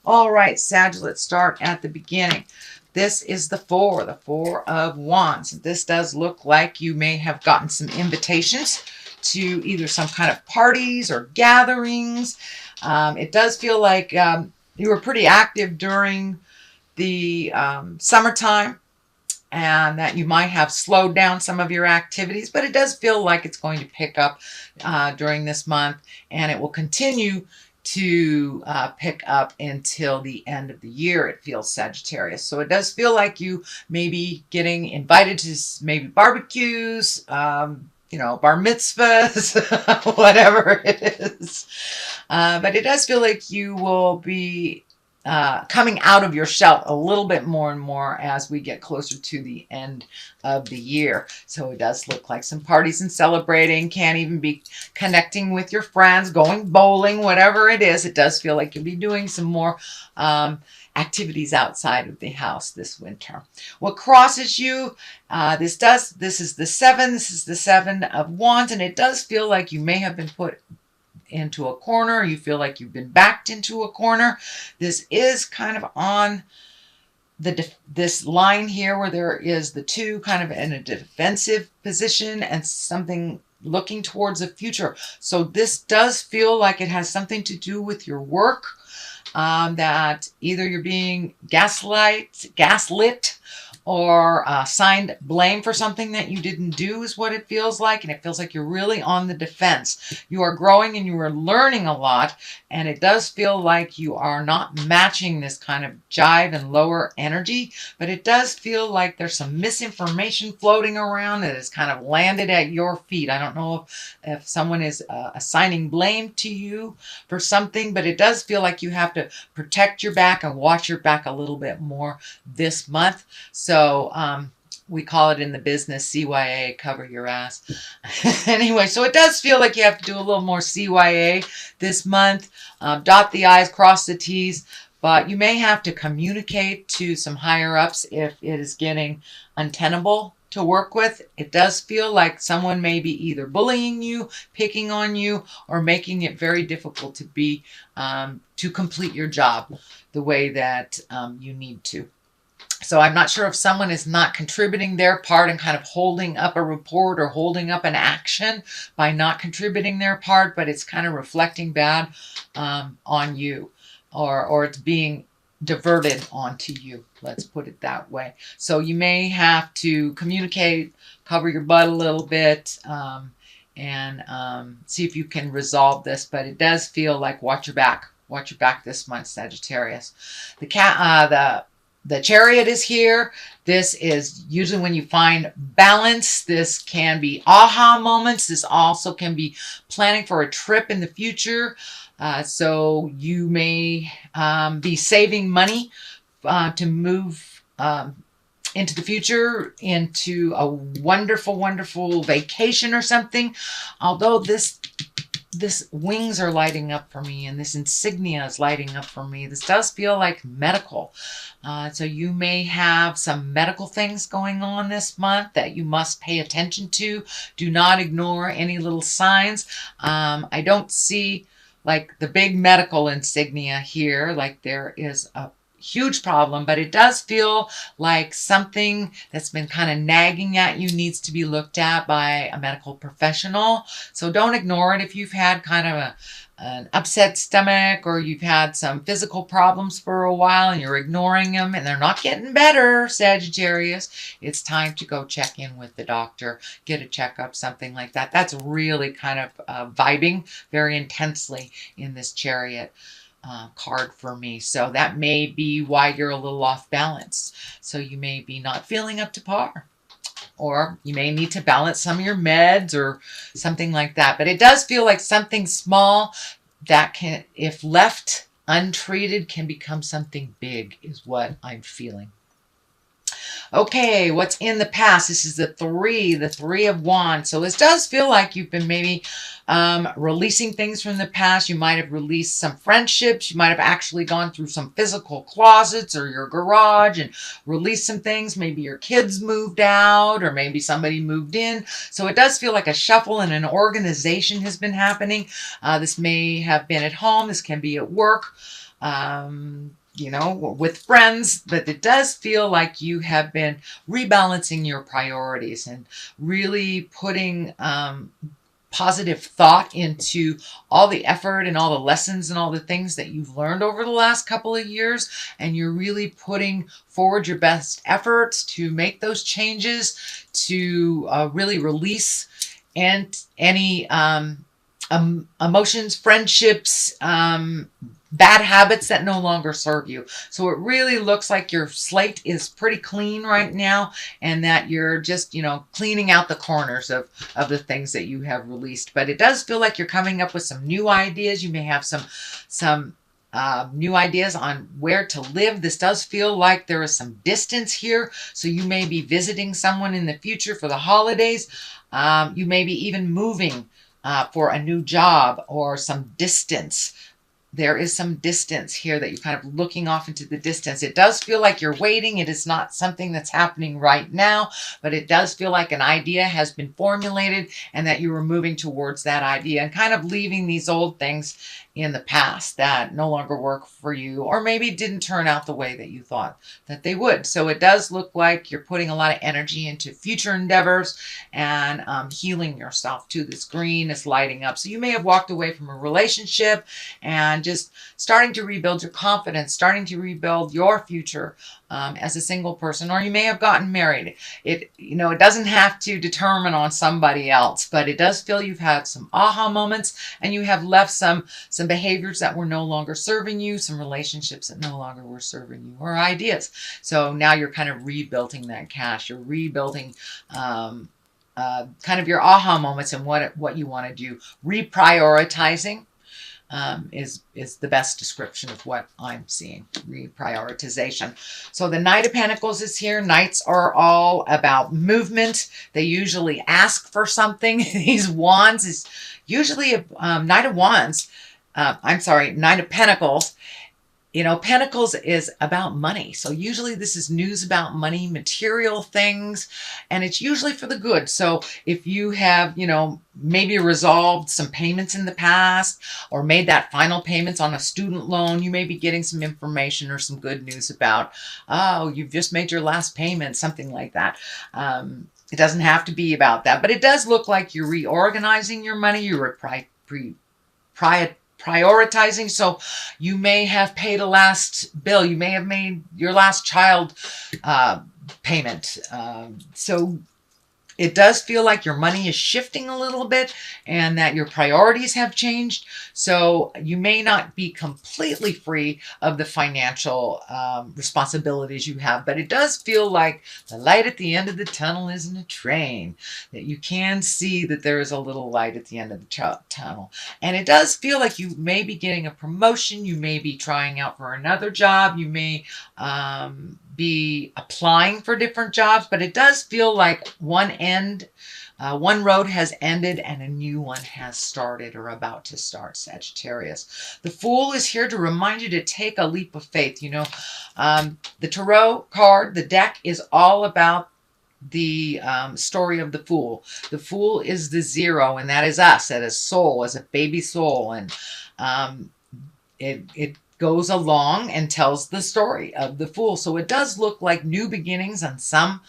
All right, Sag, let's start at the beginning. This is the Four of Wands. This does look like you may have gotten some invitations to either some kind of parties or gatherings. It does feel like you were pretty active during the summertime and that you might have slowed down some of your activities, but it does feel like it's going to pick up during this month, and it will continue to pick up until the end of the year, it feels, Sagittarius. So it does feel like you may be getting invited to maybe barbecues, bar mitzvahs, whatever it is. But it does feel like you will be coming out of your shell a little bit more and more as we get closer to the end of the year. So it does look like some parties and celebrating, can even be connecting with your friends, going bowling, whatever it is. It does feel like you'll be doing some more activities outside of the house this winter. What crosses you, this is the seven, this is the Seven of Wands, and it does feel like you may have been put into a corner. You feel like you've been backed into a corner. This is kind of on this line here where there is the two kind of in a defensive position and something looking towards the future. So this does feel like it has something to do with your work, that either you're being gaslit, or assigned blame for something that you didn't do is what it feels like. And it feels like you're really on the defense. You are growing and you are learning a lot. And it does feel like you are not matching this kind of jive and lower energy. But it does feel like there's some misinformation floating around that has kind of landed at your feet. I don't know if someone is assigning blame to you for something, but it does feel like you have to protect your back and watch your back a little bit more this month. So we call it in the business CYA, cover your ass. Anyway, so it does feel like you have to do a little more CYA this month. Dot the I's, cross the T's. But you may have to communicate to some higher ups if it is getting untenable to work with. It does feel like someone may be either bullying you, picking on you, or making it very difficult to complete your job the way that you need to. So I'm not sure if someone is not contributing their part and kind of holding up a report or holding up an action by not contributing their part, but it's kind of reflecting bad on you, or it's being diverted onto you. Let's put it that way. So you may have to communicate, cover your butt a little bit, and see if you can resolve this. But it does feel like watch your back. Watch your back this month, Sagittarius. The Chariot is here. This is usually when you find balance. This can be aha moments. This also can be planning for a trip in the future. So you may be saving money to move into the future, into a wonderful, wonderful vacation or something. Although this wings are lighting up for me and this insignia is lighting up for me. This does feel like medical. So you may have some medical things going on this month that you must pay attention to. Do not ignore any little signs. I don't see like the big medical insignia here, like there is a huge problem, but it does feel like something that's been kind of nagging at you needs to be looked at by a medical professional. So don't ignore it if you've had kind of an upset stomach, or you've had some physical problems for a while and you're ignoring them and they're not getting better, Sagittarius. It's time to go check in with the doctor, get a checkup, something like that. That's really kind of vibing very intensely in this Chariot card for me. So that may be why you're a little off balance. So you may be not feeling up to par, or you may need to balance some of your meds or something like that. But it does feel like something small that can, if left untreated, can become something big is what I'm feeling. Okay, what's in the past? This is the Three of Wands. So this does feel like you've been maybe releasing things from the past. You might have released some friendships. You might have actually gone through some physical closets or your garage and released some things. Maybe your kids moved out, or maybe somebody moved in. So it does feel like a shuffle and an organization has been happening. This may have been at home. This can be at work. with friends, but it does feel like you have been rebalancing your priorities and really putting positive thought into all the effort and all the lessons and all the things that you've learned over the last couple of years. And you're really putting forward your best efforts to make those changes, to really release and any emotions, friendships, bad habits that no longer serve you. So it really looks like your slate is pretty clean right now, and that you're just, cleaning out the corners of the things that you have released. But it does feel like you're coming up with some new ideas. You may have some new ideas on where to live. This does feel like there is some distance here. So you may be visiting someone in the future for the holidays. You may be even moving for a new job or some distance. There is some distance here that you're kind of looking off into the distance. It does feel like you're waiting. It is not something that's happening right now, but it does feel like an idea has been formulated and that you are moving towards that idea and kind of leaving these old things in the past that no longer work for you, or maybe didn't turn out the way that you thought that they would. So it does look like you're putting a lot of energy into future endeavors and healing yourself too. This green is lighting up. So you may have walked away from a relationship and just starting to rebuild your confidence, starting to rebuild your future as a single person, or you may have gotten married. It doesn't have to determine on somebody else, but it does feel you've had some aha moments and you have left some behaviors that were no longer serving you, some relationships that no longer were serving you, or ideas. So now you're kind of rebuilding that cash. You're rebuilding kind of your aha moments and what you want to do. Reprioritizing is the best description of what I'm seeing. Reprioritization. So the Knight of Pentacles is here. Knights are all about movement. They usually ask for something. These wands is usually a Knight of Wands. Knight of Pentacles. Pentacles is about money. So usually this is news about money, material things, and it's usually for the good. So if you have, maybe resolved some payments in the past or made that final payments on a student loan, you may be getting some information or some good news about, oh, you've just made your last payment, something like that. It doesn't have to be about that, but it does look like you're reorganizing your money. You're prioritizing. So you may have paid a last bill. You may have made your last child payment. So it does feel like your money is shifting a little bit and that your priorities have changed. So you may not be completely free of the financial responsibilities you have, but it does feel like the light at the end of the tunnel isn't a train, that you can see that there is a little light at the end of the tunnel. And it does feel like you may be getting a promotion. You may be trying out for another job. You may be applying for different jobs, but it does feel like one road has ended and a new one has started or about to start, Sagittarius. The Fool is here to remind you to take a leap of faith. The Tarot card, the deck, is all about the story of the Fool. The Fool is the zero, and that is us as a soul, as a baby soul. And it goes along and tells the story of the Fool. So it does look like new beginnings on some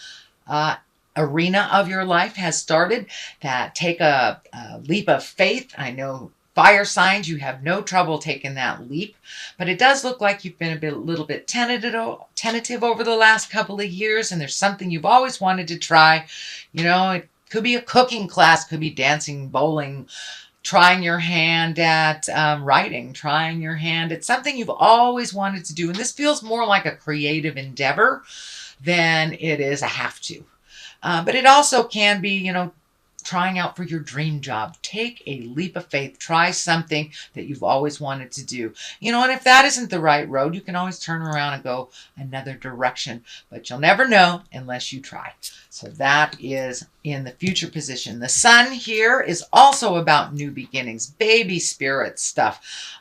arena of your life has started. That take a leap of faith. I know fire signs, you have no trouble taking that leap, but it does look like you've been a little bit tentative over the last couple of years, and there's something you've always wanted to try. It could be a cooking class, could be dancing, bowling, trying your hand at writing, trying your hand at something you've always wanted to do. And this feels more like a creative endeavor than it is a have to. But it also can be, trying out for your dream job. Take a leap of faith. Try something that you've always wanted to do. And if that isn't the right road, you can always turn around and go another direction. But you'll never know unless you try. So that is in the future position. The Sun here is also about new beginnings, baby spirit stuff.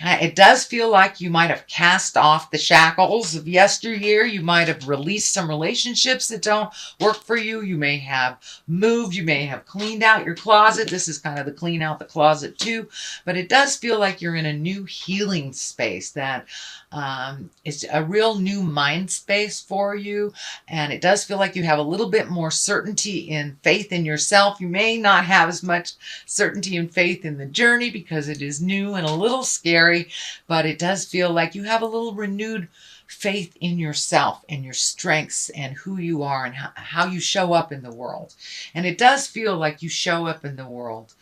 It does feel like you might have cast off the shackles of yesteryear. You might have released some relationships that don't work for you. You may have moved. You may have cleaned out your closet. This is kind of the clean out the closet too. But it does feel like you're in a new healing space that is a real new mind space for you. And it does feel like you have a little bit more certainty in faith in yourself. You may not have as much certainty and faith in the journey because it is new and a little scary, but it does feel like you have a little renewed faith in yourself and your strengths and who you are and how you show up in the world. And it does feel like you show up in the world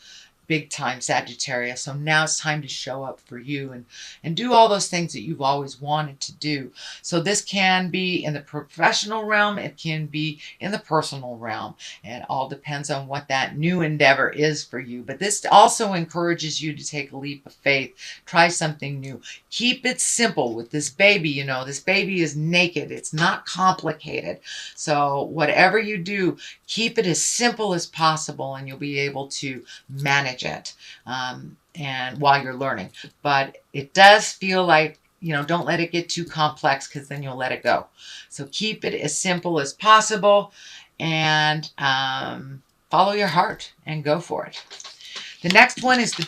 big time, Sagittarius. So now it's time to show up for you and do all those things that you've always wanted to do. So this can be in the professional realm. It can be in the personal realm. It all depends on what that new endeavor is for you. But this also encourages you to take a leap of faith. Try something new. Keep it simple with this baby. You know, this baby is naked. It's not complicated. So whatever you do, keep it as simple as possible and you'll be able to manage it and while you're learning. But it does feel like, you know, don't let it get too complex because then you'll let it go. So keep it as simple as possible and follow your heart and go for it. The next one is the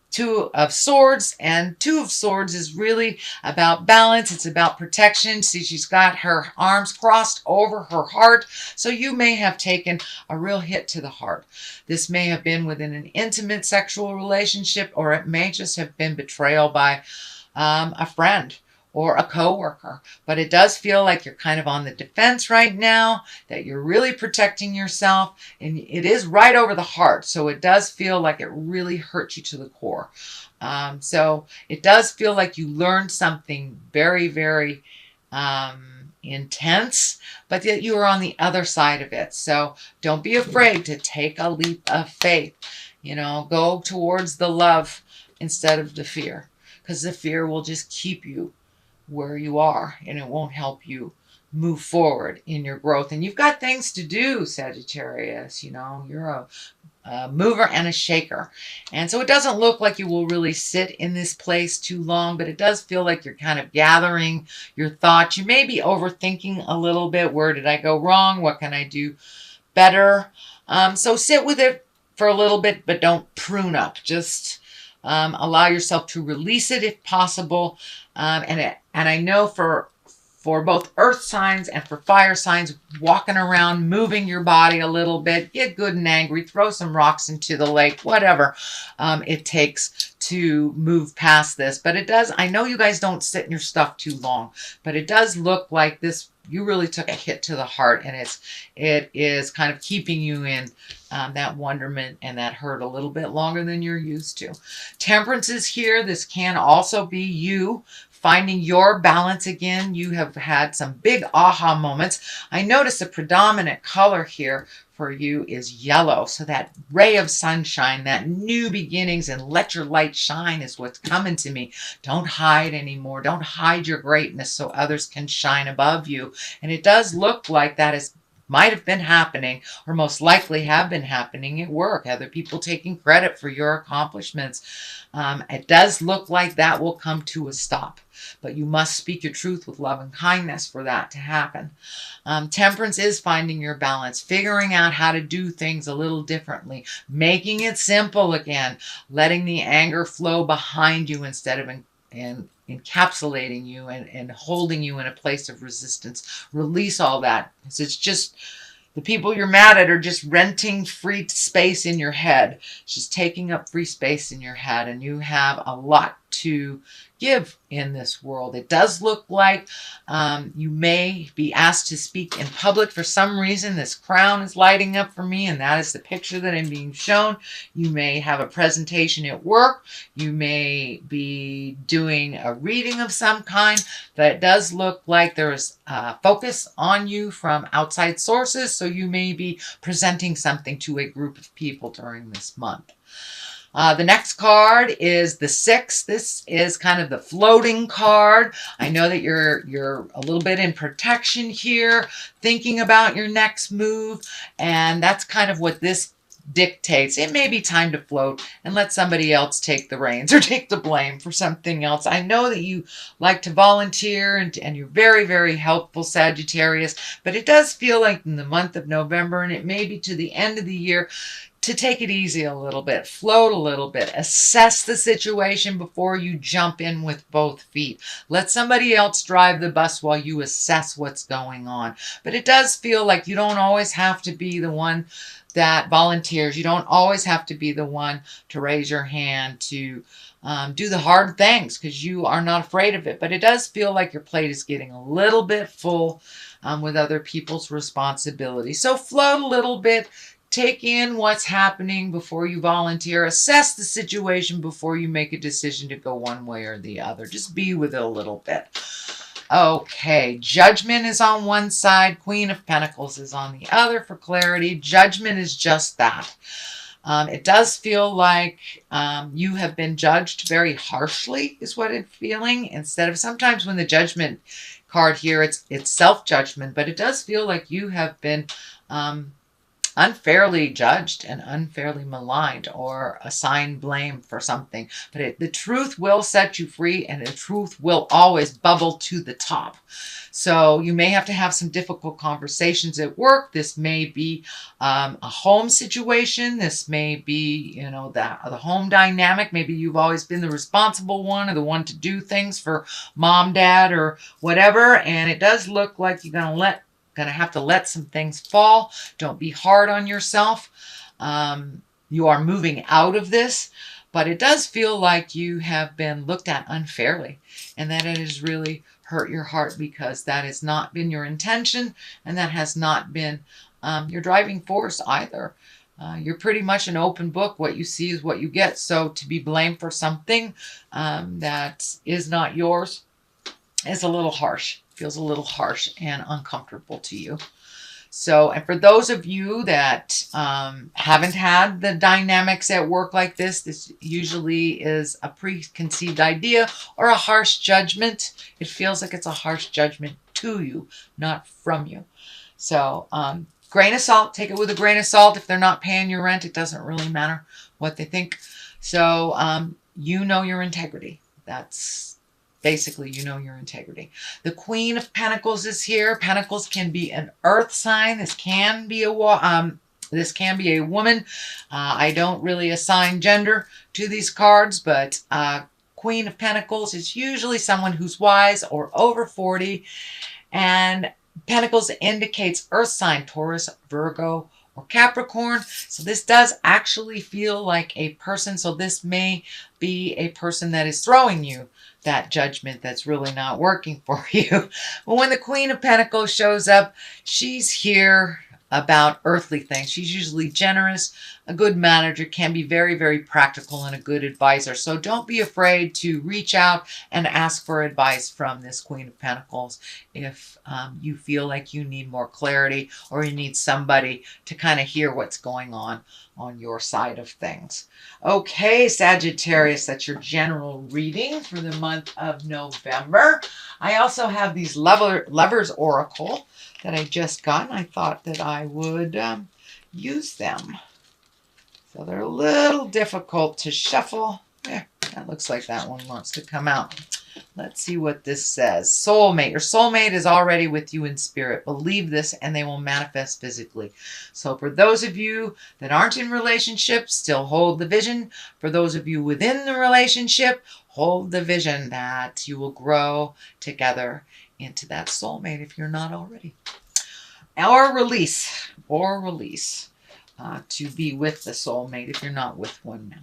Two of Swords, and Two of Swords is really about balance. It's about protection. See, she's got her arms crossed over her heart. So you may have taken a real hit to the heart. This may have been within an intimate sexual relationship, or it may just have been betrayal by a friend or a coworker. But it does feel like you're kind of on the defense right now, that you're really protecting yourself, and it is right over the heart. So it does feel like it really hurts you to the core. So it does feel like you learned something very, very intense, but that you are on the other side of it. So don't be afraid to take a leap of faith. You know, go towards the love instead of the fear, because the fear will just keep you where you are and it won't help you move forward in your growth. And you've got things to do, Sagittarius. You know, you're a mover and a shaker. And so it doesn't look like you will really sit in this place too long, but it does feel like you're kind of gathering your thoughts. You may be overthinking a little bit. Where did I go wrong? What can I do better? So sit with it for a little bit, but don't prune up. Just allow yourself to release it if possible. And I know for both earth signs and for fire signs, walking around, moving your body a little bit, get good and angry, throw some rocks into the lake, whatever it takes to move past this. But it does, I know you guys don't sit in your stuff too long, but it does look like this, you really took a hit to the heart, and it is kind of keeping you in that wonderment and that hurt a little bit longer than you're used to. Temperance is here. This can also be you finding your balance again. You have had some big aha moments. I notice the predominant color here for you is yellow. So that ray of sunshine, that new beginnings and let your light shine is what's coming to me. Don't hide anymore. Don't hide your greatness so others can shine above you. And it does look like that is might have been happening, or most likely have been happening at work. Other people taking credit for your accomplishments. It does look like that will come to a stop, but you must speak your truth with love and kindness for that to happen. Temperance is finding your balance, figuring out how to do things a little differently, making it simple again, letting the anger flow behind you instead of encapsulating you and holding you in a place of resistance. Release all that. It's just the people you're mad at are just renting free space in your head. It's just taking up free space in your head, and you have a lot to give in this world. It does look like you may be asked to speak in public for some reason. This crown is lighting up for me, and that is the picture that I'm being shown. You may have a presentation at work. You may be doing a reading of some kind, but it does look like there's focus on you from outside sources, so you may be presenting something to a group of people during this month. The next card is the 6. This is kind of the floating card. I know that you're a little bit in protection here, thinking about your next move, and that's kind of what this dictates it may be time to float and let somebody else take the reins or take the blame for something else. I know that you like to volunteer and you're very, very helpful, Sagittarius, but it does feel like in the month of November, and it may be to the end of the year, to take it easy a little bit, float a little bit, assess the situation before you jump in with both feet. Let somebody else drive the bus while you assess what's going on. But it does feel like you don't always have to be the one that volunteers. You don't always have to be the one to raise your hand to do the hard things, because you are not afraid of it. But it does feel like your plate is getting a little bit full with other people's responsibilities. So float a little bit. Take in what's happening before you volunteer. Assess the situation before you make a decision to go one way or the other. Just be with it a little bit. Okay, Judgment is on one side. Queen of Pentacles is on the other for clarity. Judgment is just that. It does feel like you have been judged very harshly, is what it's feeling. Instead of, sometimes when the Judgment card here, it's self-judgment, but it does feel like you have been unfairly judged and unfairly maligned or assigned blame for something. But the truth will set you free, and the truth will always bubble to the top. So you may have to have some difficult conversations at work. This may be a home situation. This may be, you know, the home dynamic. Maybe you've always been the responsible one or the one to do things for mom, dad, or whatever. And it does look like you're going to have to let some things fall. Don't be hard on yourself. You are moving out of this, but it does feel like you have been looked at unfairly, and that it has really hurt your heart, because that has not been your intention, and that has not been your driving force either. You're pretty much an open book. What you see is what you get. So to be blamed for something that is not yours is a little harsh. Feels a little harsh and uncomfortable to you. So, and for those of you that haven't had the dynamics at work like this usually is a preconceived idea or a harsh judgment. It feels like it's a harsh judgment to you, not from you. So, grain of salt, take it with a grain of salt. If they're not paying your rent, it doesn't really matter what they think. So, you know your integrity. That's basically, you know your integrity. The Queen of Pentacles is here. Pentacles can be an earth sign. This can be a woman. I don't really assign gender to these cards, but Queen of Pentacles is usually someone who's wise or over 40. And Pentacles indicates earth sign, Taurus, Virgo, or Capricorn. So this does actually feel like a person. So this may be a person that is throwing you that judgment that's really not working for you. But when the Queen of Pentacles shows up, she's here about earthly things. She's usually generous, a good manager, can be very, very practical, and a good advisor. So don't be afraid to reach out and ask for advice from this Queen of Pentacles if you feel like you need more clarity, or you need somebody to kind of hear what's going on your side of things. Okay, Sagittarius, that's your general reading for the month of November. I also have these Lovers Oracle that I just got, and I thought that I would use them. So they're a little difficult to shuffle. Yeah, that looks like that one wants to come out. Let's see what this says. Soulmate. Your soulmate is already with you in spirit. Believe this and they will manifest physically. So for those of you that aren't in relationships, still hold the vision. For those of you within the relationship, hold the vision that you will grow together into that soulmate if you're not already. Or release. To be with the soulmate if you're not with one now.